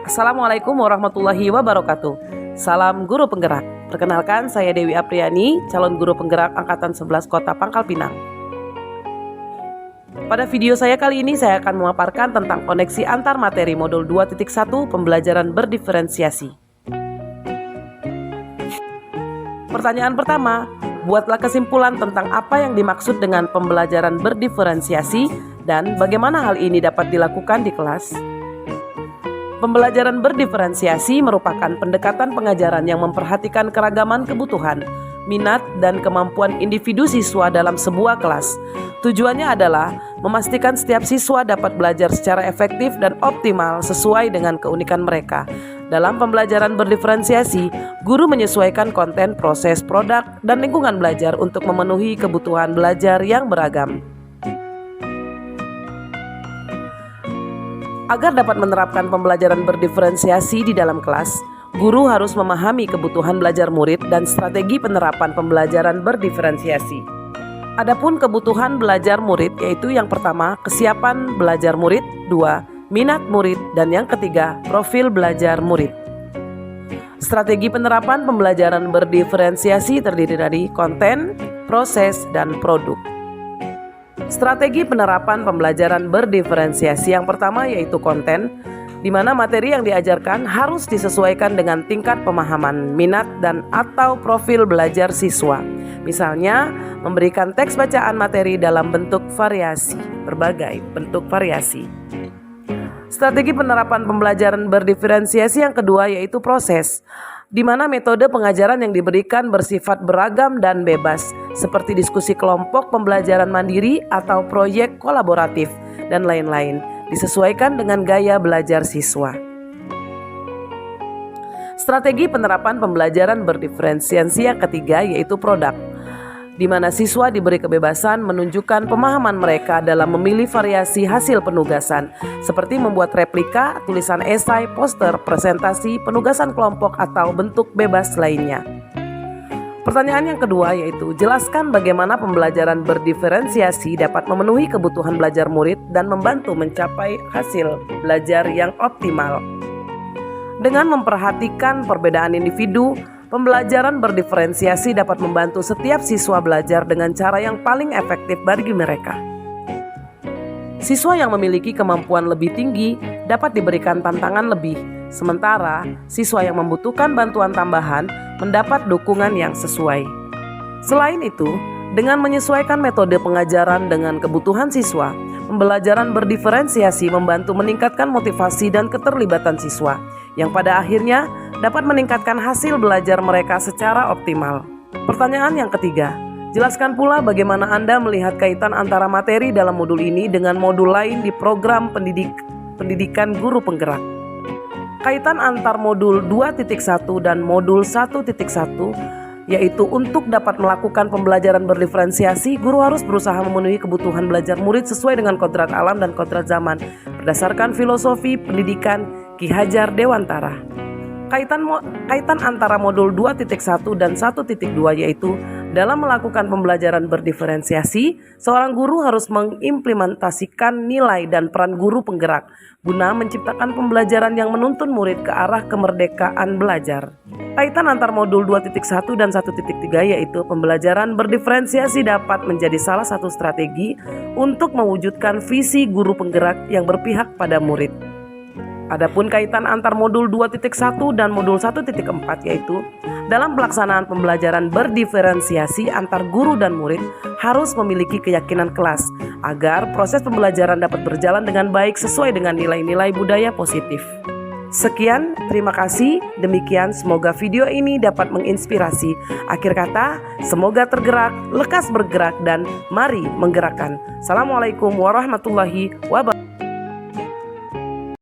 Assalamualaikum warahmatullahi wabarakatuh. Salam guru penggerak. Perkenalkan, saya Dewi Apriani, calon guru penggerak Angkatan 11 Kota Pangkal Pinang. Pada video saya kali ini saya akan memaparkan tentang koneksi antar materi modul 2.1 pembelajaran berdiferensiasi. Pertanyaan pertama, buatlah kesimpulan tentang apa yang dimaksud dengan pembelajaran berdiferensiasi dan bagaimana hal ini dapat dilakukan di kelas. Pembelajaran berdiferensiasi merupakan pendekatan pengajaran yang memperhatikan keragaman kebutuhan, minat, dan kemampuan individu siswa dalam sebuah kelas. Tujuannya adalah memastikan setiap siswa dapat belajar secara efektif dan optimal sesuai dengan keunikan mereka. Dalam pembelajaran berdiferensiasi, guru menyesuaikan konten, proses, produk, dan lingkungan belajar untuk memenuhi kebutuhan belajar yang beragam. Agar dapat menerapkan pembelajaran berdiferensiasi di dalam kelas, guru harus memahami kebutuhan belajar murid dan strategi penerapan pembelajaran berdiferensiasi. Adapun kebutuhan belajar murid yaitu yang pertama, kesiapan belajar murid, 2, minat murid, dan yang ketiga, profil belajar murid. Strategi penerapan pembelajaran berdiferensiasi terdiri dari konten, proses, dan produk. Strategi penerapan pembelajaran berdiferensiasi yang pertama yaitu konten, di mana materi yang diajarkan harus disesuaikan dengan tingkat pemahaman, minat, dan atau profil belajar siswa. Misalnya, memberikan teks bacaan materi dalam bentuk variasi, berbagai bentuk variasi. Strategi penerapan pembelajaran berdiferensiasi yang kedua yaitu proses, di mana metode pengajaran yang diberikan bersifat beragam dan bebas, seperti diskusi kelompok, pembelajaran mandiri, atau proyek kolaboratif, dan lain-lain, disesuaikan dengan gaya belajar siswa. Strategi penerapan pembelajaran berdiferensiasi yang ketiga yaitu produk, di mana siswa diberi kebebasan menunjukkan pemahaman mereka dalam memilih variasi hasil penugasan, seperti membuat replika, tulisan esai, poster, presentasi, penugasan kelompok, atau bentuk bebas lainnya. Pertanyaan yang kedua yaitu, jelaskan bagaimana pembelajaran berdiferensiasi dapat memenuhi kebutuhan belajar murid dan membantu mencapai hasil belajar yang optimal. Dengan memperhatikan perbedaan individu, pembelajaran berdiferensiasi dapat membantu setiap siswa belajar dengan cara yang paling efektif bagi mereka. Siswa yang memiliki kemampuan lebih tinggi dapat diberikan tantangan lebih, sementara siswa yang membutuhkan bantuan tambahan mendapat dukungan yang sesuai. Selain itu, dengan menyesuaikan metode pengajaran dengan kebutuhan siswa, pembelajaran berdiferensiasi membantu meningkatkan motivasi dan keterlibatan siswa, yang pada akhirnya dapat meningkatkan hasil belajar mereka secara optimal. Pertanyaan yang ketiga, jelaskan pula bagaimana Anda melihat kaitan antara materi dalam modul ini dengan modul lain di program pendidikan guru penggerak. Kaitan antar modul 2.1 dan modul 1.1 yaitu untuk dapat melakukan pembelajaran berdiferensiasi, guru harus berusaha memenuhi kebutuhan belajar murid sesuai dengan kodrat alam dan kodrat zaman berdasarkan filosofi pendidikan Ki Hajar Dewantara. Kaitan antara modul 2.1 dan 1.2 yaitu dalam melakukan pembelajaran berdiferensiasi, seorang guru harus mengimplementasikan nilai dan peran guru penggerak guna menciptakan pembelajaran yang menuntun murid ke arah kemerdekaan belajar. Kaitan antar modul 2.1 dan 1.3 yaitu pembelajaran berdiferensiasi dapat menjadi salah satu strategi untuk mewujudkan visi guru penggerak yang berpihak pada murid. Adapun kaitan antar modul 2.1 dan modul 1.4 yaitu dalam pelaksanaan pembelajaran berdiferensiasi antar guru dan murid harus memiliki keyakinan kelas agar proses pembelajaran dapat berjalan dengan baik sesuai dengan nilai-nilai budaya positif. Sekian, terima kasih. Demikian, semoga video ini dapat menginspirasi. Akhir kata, semoga tergerak, lekas bergerak, dan mari menggerakkan. Assalamualaikum warahmatullahi wabarakatuh.